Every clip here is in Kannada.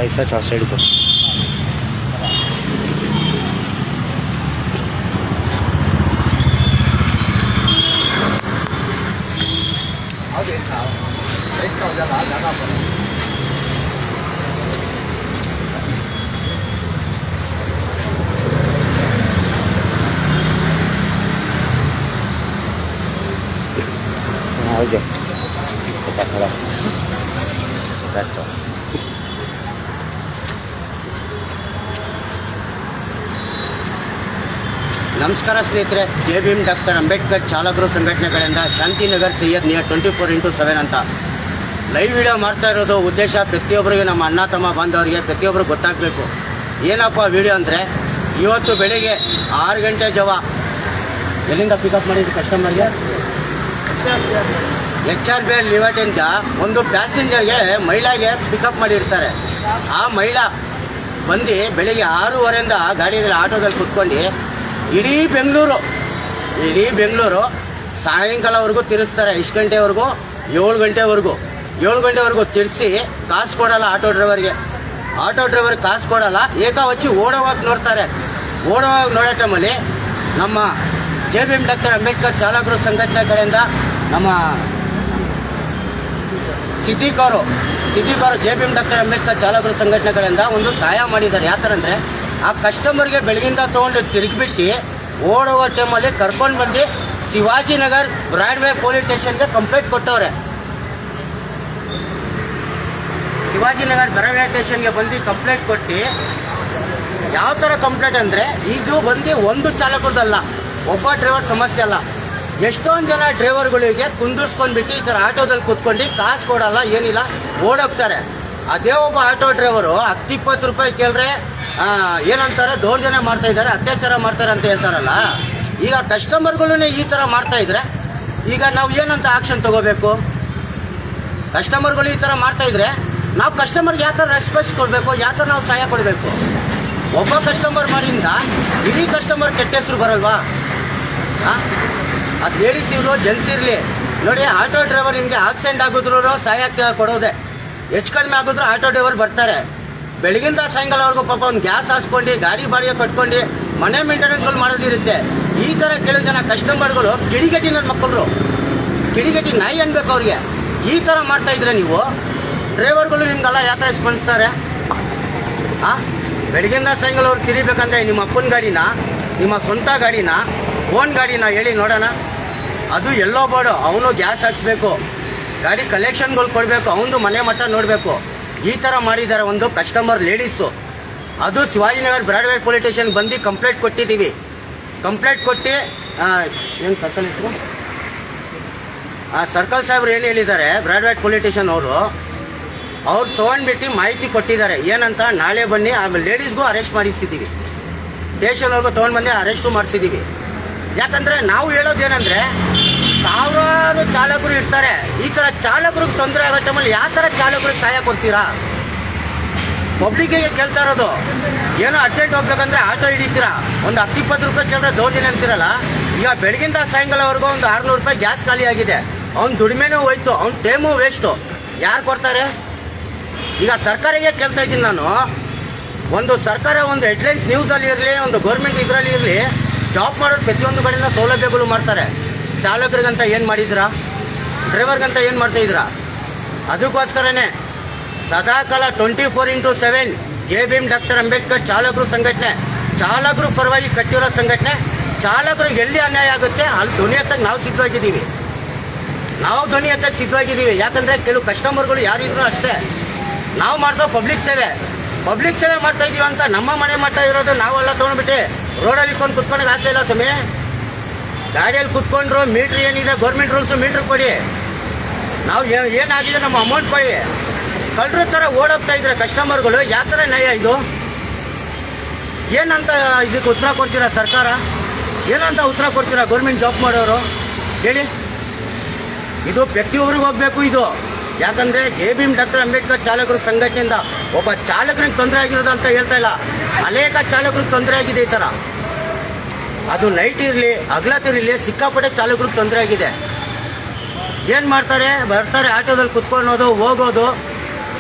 ऐसा 4 साइड को जाओ खड़ा ನಮಸ್ಕಾರ ಸ್ನೇಹಿತರೆ, J B M doctor Ambedkar ಚಾಲಕರು ಸಂಘಟನೆಗಳಿಂದ ಶಾಂತಿನಗರ್ ಸೈಯದ್ ನಿಯರ್ 24x7 ಅಂತ ಲೈವ್ ವಿಡಿಯೋ ಮಾಡ್ತಾ ಇರೋದು ಉದ್ದೇಶ ಪ್ರತಿಯೊಬ್ಬರಿಗೆ, ನಮ್ಮ ಅಣ್ಣ ತಮ್ಮ ಬಾಂಧವರಿಗೆ ಪ್ರತಿಯೊಬ್ಬರು ಗೊತ್ತಾಗಬೇಕು. ಏನಪ್ಪ ವಿಡಿಯೋ ಅಂದರೆ, ಇವತ್ತು ಬೆಳಿಗ್ಗೆ 6 ಗಂಟೆ ಜವ ಎಲ್ಲಿಂದ ಪಿಕಪ್ ಮಾಡಿದ್ದು ಕಸ್ಟಮರ್ಗೆ HRBL ಲಿಮಿಟೆಡ್ನಿಂದ ಒಂದು ಪ್ಯಾಸೆಂಜರ್ಗೆ ಮಹಿಳೆಗೆ ಪಿಕಪ್ ಮಾಡಿರ್ತಾರೆ. ಆ ಮಹಿಳಾ ಬಂದು ಬೆಳಿಗ್ಗೆ 6:30 ಗಾಡಿಯಲ್ಲಿ ಆಟೋದಲ್ಲಿ ಕುತ್ಕೊಂಡು ಇಡೀ ಬೆಂಗಳೂರು ಸಾಯಂಕಾಲವರೆಗೂ ತಿರ್ಸ್ತಾರೆ. ಎಷ್ಟು ಗಂಟೆವರೆಗೂ? 7 ಗಂಟೆವರೆಗೂ ತಿರ್ಸಿ ಕಾಸು ಕೊಡಲ್ಲ ಆಟೋ ಡ್ರೈವರ್ಗೆ ಕಾಸು ಕೊಡಲ್ಲ. ಏಕಾವಚ್ಚಿ ಓಡೋವಾಗಿ ನೋಡ್ತಾರೆ. ಓಡೋವಾಗಿ ನೋಡೋ ಟೈಮಲ್ಲಿ ನಮ್ಮ J B M doctor Ambedkar ಚಾಲಕರು ಸಂಘಟನೆ ಕಡೆಯಿಂದ ನಮ್ಮ ಸಿಟಿಕಾರು J B M doctor Ambedkar ಚಾಲಕರು ಸಂಘಟನೆ ಕಡೆಯಿಂದ ಒಂದು ಸಹಾಯ ಮಾಡಿದ್ದಾರೆ. ಯಾವ ಥರ ಅಂದರೆ, ಆ ಕಸ್ಟಮರ್ಗೆ ಬೆಳಗಿಂದ ತೊಗೊಂಡು ತಿರುಗಿಬಿಟ್ಟು ಓಡುವ ಟೈಮಲ್ಲಿ ಕರ್ಕೊಂಡು ಬಂದು ಶಿವಾಜಿನಗರ್ ಬ್ರಾಡ್ವೇ ಪೊಲೀಸ್ ಸ್ಟೇಷನ್ಗೆ ಕಂಪ್ಲೇಂಟ್ ಕೊಟ್ಟವ್ರೆ. ಶಿವಾಜಿನಗರ್ ಬ್ರಾಡ್ವೇ ಸ್ಟೇಷನ್ಗೆ ಬಂದು ಕಂಪ್ಲೇಂಟ್ ಕೊಟ್ಟು, ಯಾವ ಥರ ಕಂಪ್ಲೇಂಟ್ ಅಂದರೆ, ಇದು ಬಂದು ಒಂದು ಚಾಲಕರದಲ್ಲ, ಒಬ್ಬ ಡ್ರೈವರ್ ಸಮಸ್ಯೆ ಅಲ್ಲ, ಎಷ್ಟೊಂದು ಜನ ಡ್ರೈವರ್ಗಳಿಗೆ ಕುಂದಿರ್ಸ್ಕೊಂಡ್ಬಿಟ್ಟು ಈ ಥರ ಆಟೋದಲ್ಲಿ ಕೂತ್ಕೊಂಡು ಕಾಸು ಕೊಡಲ್ಲ, ಏನಿಲ್ಲ, ಓಡೋಗ್ತಾರೆ. ಅದೇ ಒಬ್ಬ ಆಟೋ ಡ್ರೈವರು 10-20 ರೂಪಾಯಿ ಕೇಳಿದ್ರೆ ಏನಂತಾರೆ, ದೌರ್ಜನ್ಯ ಮಾಡ್ತಾಯಿದ್ದಾರೆ, ಅತ್ಯಾಚಾರ ಮಾಡ್ತಾರೆ ಅಂತ ಹೇಳ್ತಾರಲ್ಲ. ಈಗ ಕಸ್ಟಮರ್ಗಳೂ ಈ ಥರ ಮಾಡ್ತಾಯಿದ್ರೆ ಈಗ ನಾವು ಏನಂತ ಆಕ್ಷನ್ ತೊಗೋಬೇಕು? ಕಸ್ಟಮರ್ಗಳು ಈ ಥರ ಮಾಡ್ತಾಯಿದ್ರೆ ನಾವು ಕಸ್ಟಮರ್ಗೆ ಯಾವ ಥರ ರೆಸ್ಪೆಕ್ಟ್ ಕೊಡಬೇಕು, ಯಾವ ಥರ ನಾವು ಸಹಾಯ ಕೊಡಬೇಕು? ಒಬ್ಬ ಕಸ್ಟಮರ್ ಮಾಡಿಂದ ಇಡೀ ಕಸ್ಟಮರ್ ಕೆಟ್ಟ ಹೆಸರು ಬರಲ್ವಾ? ಅದು ಲೇಡೀಸ್ ಇರಲಿ ಜೆಂಟ್ಸ್ ಇರಲಿ ನೋಡಿ, ಆಟೋ ಡ್ರೈವರ್ ನಿಮಗೆ ಆಕ್ಸಿಡೆಂಟ್ ಆಗಿದ್ರು ಸಹಾಯ ಕೊಡೋದೆ, ಹೆಚ್ಚು ಕಡಿಮೆ ಆಗಿದ್ರು ಆಟೋ ಡ್ರೈವರ್ ಬರ್ತಾರೆ. ಬೆಳಗಿಂದ ಸಾಯಂಕಾಲವರೆಗೂ ಪಾಪ ಒಂದು ಗ್ಯಾಸ್ ಹಾಸ್ಕೊಂಡು ಗಾಡಿ ಬಾಡಿಗೆ ಕಟ್ಕೊಂಡು ಮನೆ ಮೇಂಟೆನೆನ್ಸ್ಗಳು ಮಾಡೋದಿರುತ್ತೆ. ಈ ಥರ ಕೆಲವು ಜನ ಕಸ್ಟಮರ್ಗಳು ಕಿಡಿಗಟ್ಟಿ ನನ್ನ ಮಕ್ಕಳು, ಕಿಡಿಗಟ್ಟಿ ನಾಯಿ ಅನ್ಬೇಕು ಅವ್ರಿಗೆ. ಈ ಥರ ಮಾಡ್ತಾಯಿದ್ರೆ ನೀವು ಡ್ರೈವರ್ಗಳು ನಿಮ್ಗೆಲ್ಲ ಯಾವ ಥರ ಸ್ಪಂದಿಸ್ತಾರೆ? ಬೆಳಗಿಂದ ಸಾಯಂಕಾಲ ಅವ್ರು ತಿರಿಬೇಕಂದ್ರೆ ನಿಮ್ಮ ಅಪ್ಪನ ಗಾಡಿನ, ನಿಮ್ಮ ಸ್ವಂತ ಗಾಡಿನ, ಓನ್ ಗಾಡಿನ ಹೇಳಿ ನೋಡೋಣ. ಅದು ಎಲ್ಲೋ ಬೋರ್ಡು, ಅವನು ಗ್ಯಾಸ್ ಹಾಕ್ಸ್ಬೇಕು, ಗಾಡಿ ಕಲೆಕ್ಷನ್ಗಳು ಕೊಡಬೇಕು, ಅವನು ಮನೆ ಮಟ್ಟ ನೋಡಬೇಕು. ಈ ಥರ ಮಾಡಿದ್ದಾರೆ ಒಂದು ಕಸ್ಟಮರ್ ಲೇಡೀಸು. ಅದು ಶಿವಾಜಿನಗರ್ ಬ್ರಾಡ್ವೇ ಪೊಲೀಸ್ ಸ್ಟೇಷನ್ಗೆ ಬಂದು ಕಂಪ್ಲೇಂಟ್ ಕೊಟ್ಟಿದ್ದೀವಿ. ಕಂಪ್ಲೇಂಟ್ ಕೊಟ್ಟು ಏನು ಸರ್ಕಲ್ ಹೆಸರು, ಸರ್ಕಲ್ ಸಾಹೇಬ್ರು ಏನು ಹೇಳಿದ್ದಾರೆ, ಬ್ರಾಡ್ವೇ ಪೊಲೀಸ್ ಸ್ಟೇಷನ್ ಅವ್ರು ತೊಗೊಂಡ್ಬಿಟ್ಟು ಮಾಹಿತಿ ಕೊಟ್ಟಿದ್ದಾರೆ. ಏನಂತ, ನಾಳೆ ಬನ್ನಿ, ಆಮೇಲೆ ಲೇಡೀಸ್ಗೂ ಅರೆಸ್ಟ್ ಮಾಡಿಸಿದ್ದೀವಿ, ಸ್ಟೇಷನ್ವರೆಗೂ ತೊಗೊಂಡು ಬಂದು ಅರೆಸ್ಟು ಮಾಡಿಸಿದ್ದೀವಿ. ಯಾಕಂದರೆ ನಾವು ಹೇಳೋದೇನೆಂದರೆ, ಸಾವಿರಾರು ಚಾಲಕರು ಇರ್ತಾರೆ. ಈ ಥರ ಚಾಲಕರಿಗೆ ತೊಂದರೆ ಆಗೋ ಟೈಮಲ್ಲಿ ಯಾವ ಥರ ಚಾಲಕರಿಗೆ ಸಹಾಯ ಕೊಡ್ತೀರಾ? ಪಬ್ಲಿಕ್ಕಿಗೆ ಕೇಳ್ತಾ ಇರೋದು, ಏನೋ ಅರ್ಜೆಂಟ್ ಹೋಗ್ಬೇಕಂದ್ರೆ ಆಟೋ ಹಿಡಿತೀರಾ, ಒಂದು 10-20 ರೂಪಾಯಿ ಕೇಳಿದ್ರೆ ದೌರ್ಜನ್ಯ ಅಂತೀರಲ್ಲ. ಈಗ ಬೆಳಗಿಂದ ಸಾಯಂಕಾಲವರೆಗೂ ಒಂದು 600 ರೂಪಾಯಿ ಗ್ಯಾಸ್ ಖಾಲಿ ಆಗಿದೆ, ಅವ್ನ ದುಡಿಮೆನೂ ಹೋಯ್ತು, ಅವ್ನ ಟೈಮು ವೇಸ್ಟು. ಯಾರು ಕೊಡ್ತಾರೆ? ಈಗ ಸರ್ಕಾರಿಗೆ ಕೇಳ್ತಾ ಇದ್ದೀನಿ ನಾನು, ಒಂದು ಸರ್ಕಾರ ಒಂದು ಹೆಡ್ಲೈನ್ಸ್ ನ್ಯೂಸಲ್ಲಿ ಇರಲಿ, ಒಂದು ಗೌರ್ಮೆಂಟ್ ಇದರಲ್ಲಿ ಇರಲಿ, ಜಾಬ್ ಮಾಡೋದು ಪ್ರತಿಯೊಂದು ಕಡೆಯಿಂದ ಸೌಲಭ್ಯಗಳು ಮಾಡ್ತಾರೆ. ಚಾಲಕರಿಗಂತ ಏನು ಮಾಡಿದ್ದೀರಾ? ಡ್ರೈವರ್ಗಂತ ಏನು ಮಾಡ್ತಾಯಿದ್ದೀರಾ? ಅದಕ್ಕೋಸ್ಕರನೇ ಸದಾಕಾಲ 24x7 J B M doctor Ambedkar ಚಾಲಕರು ಸಂಘಟನೆ, ಚಾಲಕರು ಪರವಾಗಿ ಕಟ್ಟಿರೋ ಸಂಘಟನೆ. ಚಾಲಕರಿಗೆ ಎಲ್ಲಿ ಅನ್ಯಾಯ ಆಗುತ್ತೆ ಅಲ್ಲಿ ಧ್ವನಿ ಎತ್ತಕ್ಕೆ ನಾವು ಸಿದ್ಧವಾಗಿದ್ದೀವಿ. ಯಾಕಂದರೆ ಕೆಲವು ಕಸ್ಟಮರ್ಗಳು ಯಾರಿದ್ರು ಅಷ್ಟೇ, ನಾವು ಮಾಡ್ತೇವೆ ಪಬ್ಲಿಕ್ ಸೇವೆ ಮಾಡ್ತಾಯಿದ್ದೀವಿ ಅಂತ ನಮ್ಮ ಮನೆ ಮಟ್ಟ ಇರೋದು ನಾವೆಲ್ಲ ತೊಗೊಂಡ್ಬಿಟ್ಟು ರೋಡಲ್ಲಿ ಕುತ್ಕೊಂಡು ಆಸೆ ಇಲ್ಲ ಸ್ವಾಮಿ. ಗಾಡಿಯಲ್ಲಿ ಕುತ್ಕೊಂಡ್ರು ಮೀಟ್ರ್ ಏನಿದೆ, ಗೌರ್ಮೆಂಟ್ ರೂಲ್ಸು, ಮೀಟ್ರ್ ಕೊಡಿ, ನಾವು ಏನಾಗಿದೆ ನಮ್ಮ ಅಮೌಂಟ್ ಕೊಡಿ. ಕಳ್ಳರ ಥರ ಓಡೋಗ್ತಾ ಇದ್ರೆ ಕಸ್ಟಮರ್ಗಳು, ಯಾವ ಥರ ನ್ಯಾಯ ಇದು? ಏನಂತ ಇದಕ್ಕೆ ಉತ್ತರ ಕೊಡ್ತೀರಾ ಸರ್ಕಾರ? ಏನಂತ ಉತ್ತರ ಕೊಡ್ತೀರಾ ಗೌರ್ಮೆಂಟ್ ಜಾಬ್ ಮಾಡೋರು ಹೇಳಿ? ಇದು ಪ್ರತಿಯೊಬ್ಬರಿಗೂ ಹೋಗಬೇಕು ಇದು. ಯಾಕಂದರೆ J B M doctor Ambedkar ಚಾಲಕರು ಸಂಘಟನೆಯಿಂದ ಒಬ್ಬ ಚಾಲಕರಿಗೆ ತೊಂದರೆ ಆಗಿರೋದು ಅಂತ ಹೇಳ್ತಾ ಇಲ್ಲ, ಅನೇಕ ಚಾಲಕರಿಗೆ ತೊಂದರೆ ಆಗಿದೆ ಈ ಥರ. ಅದು ನೈಟ್ ಇರಲಿ ಹಗಲತ್ತಿರಲಿ ಸಿಕ್ಕಾಪಟ್ಟೆ ಚಾಲಕರಿಗೆ ತೊಂದರೆ ಆಗಿದೆ. ಏನು ಮಾಡ್ತಾರೆ, ಬರ್ತಾರೆ ಆಟೋದಲ್ಲಿ ಕುತ್ಕೊಳ್ಳೋದು, ಹೋಗೋದು,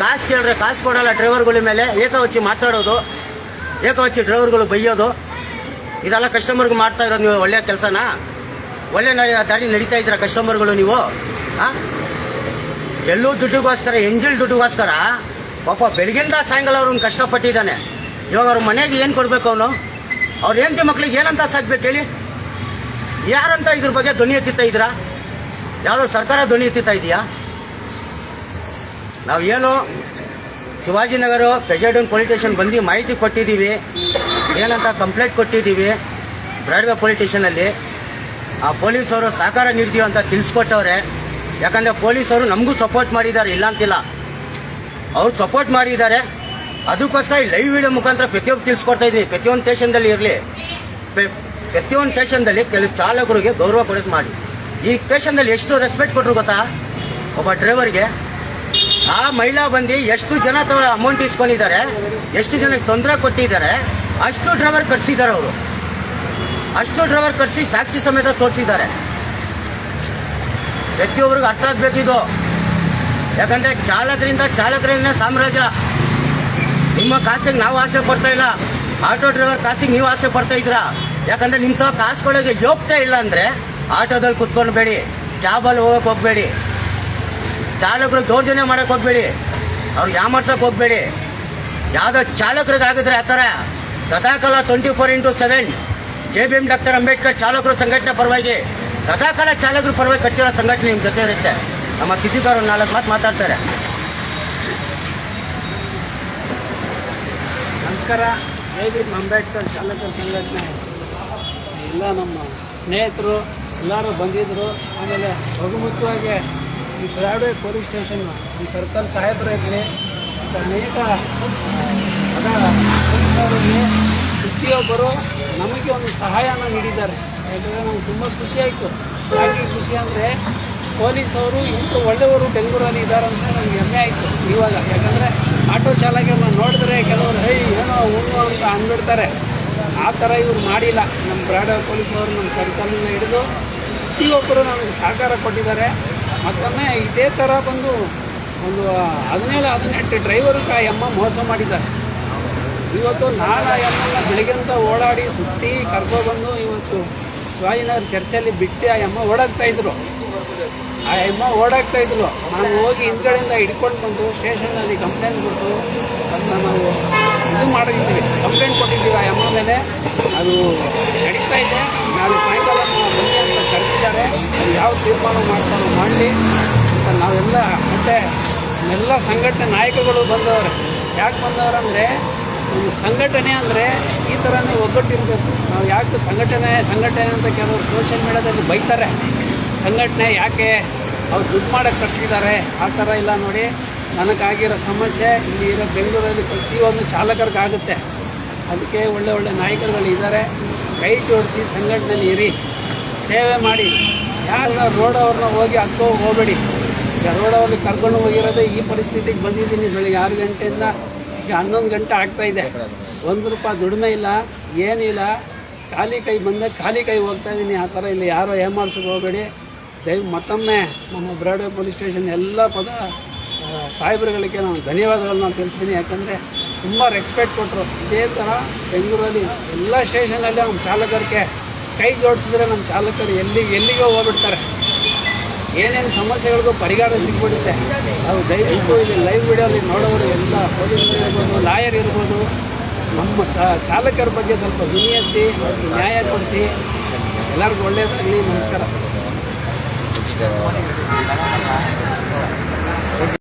ಕಾಸು ಕೇಳಿದ್ರೆ ಕಾಸು ಕೊಡೋಲ್ಲ ಡ್ರೈವರ್ಗಳ ಮೇಲೆ, ಏಕವಚ್ಚಿ ಮಾತಾಡೋದು, ಏಕವಚ್ಚಿ ಡ್ರೈವರ್ಗಳು ಬೈಯೋದು, ಇದೆಲ್ಲ ಕಸ್ಟಮರ್ಗೆ ಮಾಡ್ತಾ ಇರೋದು ನೀವು ಒಳ್ಳೆಯ ಕೆಲಸನಾ? ಒಳ್ಳೆ ದಾರಿ ನಡೀತಾ ಇದ್ದೀರಾ ಕಸ್ಟಮರ್ಗಳು ನೀವು? ಹಾಂ, ಎಲ್ಲೂ ದುಡ್ಡಿಗೋಸ್ಕರ, ಎಂಜಿಲ್ ದುಡ್ಡಿಗೋಸ್ಕರ ಪಾಪ ಬೆಳಗಿಂದ ಸಾಯಂಕಾಲ ಅವ್ರನ್ನ ಕಷ್ಟಪಟ್ಟಿದ್ದಾನೆ. ಇವಾಗ ಅವ್ರ ಮನೆಗೆ ಏನು ಕೊಡಬೇಕು ಅವನು? ಅವ್ರ ಹೆಂಡತಿ ಮಕ್ಳಿಗೆ ಏನಂತ ಸಾಕ್ಬೇಕು ಹೇಳಿ? ಯಾರಂತ ಇದ್ರ ಬಗ್ಗೆ ಧ್ವನಿ ಎತ್ತಿತ್ತಾ ಇದ್ದೀರಾ? ಯಾವುದೋ ಸರ್ಕಾರ ಧ್ವನಿ ಎತ್ತಿತ್ತಾ ಇದೆಯಾ? ನಾವು ಏನು ಶಿವಾಜಿನಗರ ಪ್ರೆಸಿಡೆಂಟ್ ಪೊಲೀಸ್ ಸ್ಟೇಷನ್ ಬಂದು ಮಾಹಿತಿ ಕೊಟ್ಟಿದ್ದೀವಿ, ಏನಂತ ಕಂಪ್ಲೇಂಟ್ ಕೊಟ್ಟಿದ್ದೀವಿ ಬ್ರಾಡ್ವೇ ಪೊಲೀಸ್ ಸ್ಟೇಷನಲ್ಲಿ. ಆ ಪೊಲೀಸವರು ಸಹಕಾರ ನೀಡ್ತೀವಿ ಅಂತ ತಿಳಿಸ್ಕೊಟ್ಟವ್ರೆ. ಯಾಕಂದರೆ ಪೊಲೀಸವರು ನಮಗೂ ಸಪೋರ್ಟ್ ಮಾಡಿದ್ದಾರೆ, ಇಲ್ಲ ಅಂತಿಲ್ಲ, ಅವ್ರು ಸಪೋರ್ಟ್ ಮಾಡಿದ್ದಾರೆ. ಅದಕ್ಕೋಸ್ಕರ ಈ ಲೈವ್ ವಿಡಿಯೋ ಮುಖಾಂತರ ಪ್ರತಿಯೊಬ್ಬರು ತಿಳಿಸ್ಕೊಡ್ತಾ ಇದ್ದೀನಿ. ಪ್ರತಿಯೊಂದು ಸ್ಟೇಷನ್ದಲ್ಲಿ ಇರಲಿ, ಪ್ರತಿಯೊಂದು ಸ್ಟೇಷನ್ದಲ್ಲಿ ಕೆಲವು ಚಾಲಕರಿಗೆ ಗೌರವ ಕೊಡೋದು ಮಾಡಿ. ಈ ಸ್ಟೇಷನ್ದಲ್ಲಿ ಎಷ್ಟು ರೆಸ್ಪೆಕ್ಟ್ ಕೊಟ್ಟರು ಗೊತ್ತಾ ಒಬ್ಬ ಡ್ರೈವರ್ಗೆ? ಆ ಮಹಿಳಾ ಬಂದು ಎಷ್ಟು ಜನ ಅಮೌಂಟ್ ಇಸ್ಕೊಂಡಿದ್ದಾರೆ, ಎಷ್ಟು ಜನಕ್ಕೆ ತೊಂದರೆ ಕೊಟ್ಟಿದ್ದಾರೆ, ಅಷ್ಟು ಡ್ರೈವರ್ ಕಟ್ಸಿದ್ದಾರೆ ಅವರು. ಅಷ್ಟು ಡ್ರೈವರ್ ಕಟ್ಸಿ ಸಾಕ್ಷಿ ಸಮೇತ ತೋರಿಸಿದ್ದಾರೆ. ಪ್ರತಿಯೊಬ್ಬರಿಗೆ ಅರ್ಥ ಆಗಬೇಕಿದು. ಯಾಕಂದರೆ ಚಾಲಕರಿಂದ ಸಾಮ್ರಾಜ್ಯ. ನಿಮ್ಮ ಕಾಸಿಗೆ ನಾವು ಆಸೆ ಪಡ್ತಾ ಇಲ್ಲ, ಆಟೋ ಡ್ರೈವರ್ ಕಾಸಿಗೆ ನೀವು ಆಸೆ ಪಡ್ತಾ ಇದ್ದೀರಾ. ಯಾಕಂದರೆ ನಿಮ್ಮ ತಾವು ಕಾಸುಗಳಿಗೆ ಯೋಗ್ಯತೆ ಇಲ್ಲ ಅಂದರೆ ಆಟೋದಲ್ಲಿ ಕುತ್ಕೊಂಡ್ಬೇಡಿ, ಕ್ಯಾಬಲ್ಲಿ ಹೋಗೋಕೆ ಹೋಗಬೇಡಿ, ಚಾಲಕರು ದೌರ್ಜನ್ಯ ಮಾಡೋಕ್ಕೆ ಹೋಗಬೇಡಿ, ಅವ್ರಿಗೆ ಯಾಮಾರ್ಸೋಕೆ ಹೋಗಬೇಡಿ. ಯಾವುದೋ ಚಾಲಕರಿಗೆ ಆಗಿದ್ರೆ ಆ ಥರ ಸದಾಕಾಲ 24x7 JBM ಡಾಕ್ಟರ್ ಅಂಬೇಡ್ಕರ್ ಚಾಲಕರು ಸಂಘಟನೆ ಪರವಾಗಿ ಸದಾಕಾಲ ಚಾಲಕರ ಪರವಾಗಿ ಕಟ್ಟಿರೋ ಸಂಘಟನೆ ನಿಮ್ಮ ಜೊತೆ ಇರುತ್ತೆ. ನಮ್ಮ ಸಿದ್ದಿಕರು 4 ಮಾತು ಮಾತಾಡ್ತಾರೆ. ನಮಸ್ಕಾರ. JBM ಅಂಬೇಡ್ಕರ್ ಚಾಲಕರ ಸಂಘಟನೆ ಎಲ್ಲ ನಮ್ಮ ಸ್ನೇಹಿತರು ಎಲ್ಲರೂ ಬಂದಿದ್ದರು. ಆಮೇಲೆ ಬಹುಮುಖ್ಯವಾಗಿ ಈ ಬ್ರಾಡ್ವೇ ಪೊಲೀಸ್ ಸ್ಟೇಷನ್ ಈ ಸರ್ಕಲ್ ಸಾಹೇಬರು ಇರಲಿ, ಮತ್ತು ಅನೇಕ ಪೊಲೀಸರಿಗೆ ಪ್ರತಿಯೊಬ್ಬರು ನಮಗೆ ಒಂದು ಸಹಾಯನ ನೀಡಿದ್ದಾರೆ. ಯಾಕಂದರೆ ನಮ್ಗೆ ತುಂಬ ಖುಷಿ ಆಯಿತು. ಯಾಕೆ ಖುಷಿ ಅಂದರೆ ಪೊಲೀಸವರು ಇಂಥ ಒಳ್ಳೆಯವರು ಬೆಂಗಳೂರಲ್ಲಿ ಇದ್ದಾರೆ ಅಂತ ನನಗೆ ಹೆಮ್ಮೆ ಆಯಿತು ಇವಾಗ. ಯಾಕಂದರೆ ಆಟೋ ಚಾಲಕರನ್ನ ನೋಡಿದ್ರೆ ಕೆಲವರು ಏನೋ ಹುಣ್ಣು ಅಂತ ಅಂದ್ಬಿಡ್ತಾರೆ. ಆ ಥರ ಇವರು ಮಾಡಿಲ್ಲ. ನಮ್ಮ ಬ್ರಾಡ್ವೇ ಪೊಲೀಸವರು ನಮ್ಮ ಸರ್ಕಲ್ನ ಹಿಡಿದು ಪ್ರತಿಯೊಬ್ಬರು ನಮಗೆ ಸಹಕಾರ ಕೊಟ್ಟಿದ್ದಾರೆ. ಮತ್ತೊಮ್ಮೆ ಇದೇ ಥರ ಬಂದು ಒಂದು 17-18 ಡ್ರೈವರ್ಗೆ ಆ ಅಮ್ಮ ಮೋಸ ಮಾಡಿದ್ದಾರೆ. ಇವತ್ತು ನಾನು ಆ ಅಮ್ಮನ ಬೆಳಗ್ಗೆಂತ ಓಡಾಡಿ ಸುತ್ತಿ ಕರ್ಕೊಬಂದು ಇವತ್ತು ಶಿವಾಜಿನಗರ ಚರ್ಚಲ್ಲಿ ಬಿಟ್ಟು ಆ ಅಮ್ಮ ಓಡಾಡ್ತಾಯಿದ್ರು. ನಾನು ಹೋಗಿ ಹಿಂದ್ಗಡೆಯಿಂದ ಹಿಡ್ಕೊಂಡು ಬಂದು ಸ್ಟೇಷನಲ್ಲಿ ಕಂಪ್ಲೇಂಟ್ ಕೊಟ್ಟು ಅದನ್ನ ನಾವು ಇದು ಮಾಡಿದ್ದೀವಿ, ಕಂಪ್ಲೇಂಟ್ ಕೊಟ್ಟಿದ್ದೀವಿ ಆ ಅಮ್ಮ ಮೇಲೆ. ಅದು ನಡೀತಾ ಇದೆ. ನಾಳೆ ಸಾಯಂಕಾಲ ಬನ್ನಿ ಅಂತ ಕರೆಸಿದ್ದಾರೆ. ಅದು ಯಾವ ತೀರ್ಮಾನ ಮಾಡ್ತಾರೋ ಮಾಡಲಿ ಅಂತ ನಾವೆಲ್ಲ ಮತ್ತು ಎಲ್ಲ ಸಂಘಟನೆ ನಾಯಕಗಳು ಬಂದವರು. ಯಾಕೆ ಬಂದವರು ಅಂದರೆ ಒಂದು ಸಂಘಟನೆ ಅಂದರೆ ಈ ಥರನೇ ಒಗ್ಗಟ್ಟಿರಬೇಕು. ನಾವು ಯಾಕೆ ಸಂಘಟನೆ ಅಂತ ಕೆಲವರು ಸೋಷಿಯಲ್ ಮೀಡಿಯಾದಲ್ಲಿ ಬೈತಾರೆ. ಸಂಘಟನೆ ಯಾಕೆ ಅವ್ರು ದುಡ್ಡು ಮಾಡೋಕ್ಕೆ ಕಟ್ಟಿದ್ದಾರೆ, ಆ ಥರ ಇಲ್ಲ. ನೋಡಿ, ನನಗಾಗಿರೋ ಸಮಸ್ಯೆ ಇಲ್ಲಿ ಇರೋ ಬೆಂಗಳೂರಲ್ಲಿ ಪ್ರತಿಯೊಂದು ಚಾಲಕರಿಗಾಗುತ್ತೆ. ಅದಕ್ಕೆ ಒಳ್ಳೆ ನಾಯಕರುಗಳಿದ್ದಾರೆ. ಕೈ ಜೋಡಿಸಿ ಸಂಘಟನೆಯಲ್ಲಿ ಇರಿ, ಸೇವೆ ಮಾಡಿ. ಯಾರನ್ನ ರೋಡವ್ರನ್ನ ಹೋಗಿ ಹೋಗಬೇಡಿ. ಈಗ ರೋಡವ್ರಿಗೆ ಕರ್ಕೊಂಡು ಹೋಗಿರೋದು ಈ ಪರಿಸ್ಥಿತಿಗೆ ಬಂದಿದ್ದೀನಿ. ಬೆಳಿಗ್ಗೆ 6 ಗಂಟೆಯಿಂದ ಈಗ 11 ಗಂಟೆ ಆಗ್ತಾಯಿದೆ. ₹1 ದುಡಿಮೆ ಇಲ್ಲ, ಏನಿಲ್ಲ. ಖಾಲಿ ಕೈ ಹೋಗ್ತಾಯಿದ್ದೀನಿ. ಆ ಥರ ಇಲ್ಲಿ ಯಾರೋ ಏಮಾರ್ಸೋಕೆ ಹೋಗಬೇಡಿ. ಮತ್ತೊಮ್ಮೆ ನಮ್ಮ ಬ್ರಾಡ್ವೇ ಪೊಲೀಸ್ ಸ್ಟೇಷನ್ ಎಲ್ಲ ಸಾಹೇಬರುಗಳಿಗೆ ನಾನು ಧನ್ಯವಾದಗಳನ್ನ ತಿಳಿಸ್ತೀನಿ. ಯಾಕಂದರೆ ತುಂಬ ರೆಸ್ಪೆಕ್ಟ್ ಕೊಟ್ಟರು. ಇದೇ ಥರ ಬೆಂಗಳೂರಲ್ಲಿ ಎಲ್ಲ ಸ್ಟೇಷನಲ್ಲಿ ನಮ್ಮ ಚಾಲಕರಿಗೆ ಕೈ ಜೋಡಿಸಿದ್ರೆ ನಮ್ಮ ಚಾಲಕರು ಎಲ್ಲಿಗೋ ಹೋಗ್ಬಿಡ್ತಾರೆ. ಏನೇನು ಸಮಸ್ಯೆಗಳಿಗೂ ಪರಿಹಾರ ಸಿಗ್ಬಿಡುತ್ತೆ. ನಾವು ದಯವಿಟ್ಟು ಇಲ್ಲಿ ಲೈವ್ ವಿಡಿಯೋಲಿ ನೋಡೋರು ಎಲ್ಲ ಪೊಲೀಸರು ಇರ್ಬೋದು, ಲಾಯರ್ ಇರ್ಬೋದು, ನಮ್ಮ ಚಾಲಕರ ಬಗ್ಗೆ ಸ್ವಲ್ಪ ಧ್ವನಿ ಎತ್ತಿ ನ್ಯಾಯ ಕೊಡಿಸಿ. ಎಲ್ಲರಿಗೂ ಒಳ್ಳೆಯದಾಗಲಿ. ನಮಸ್ಕಾರ.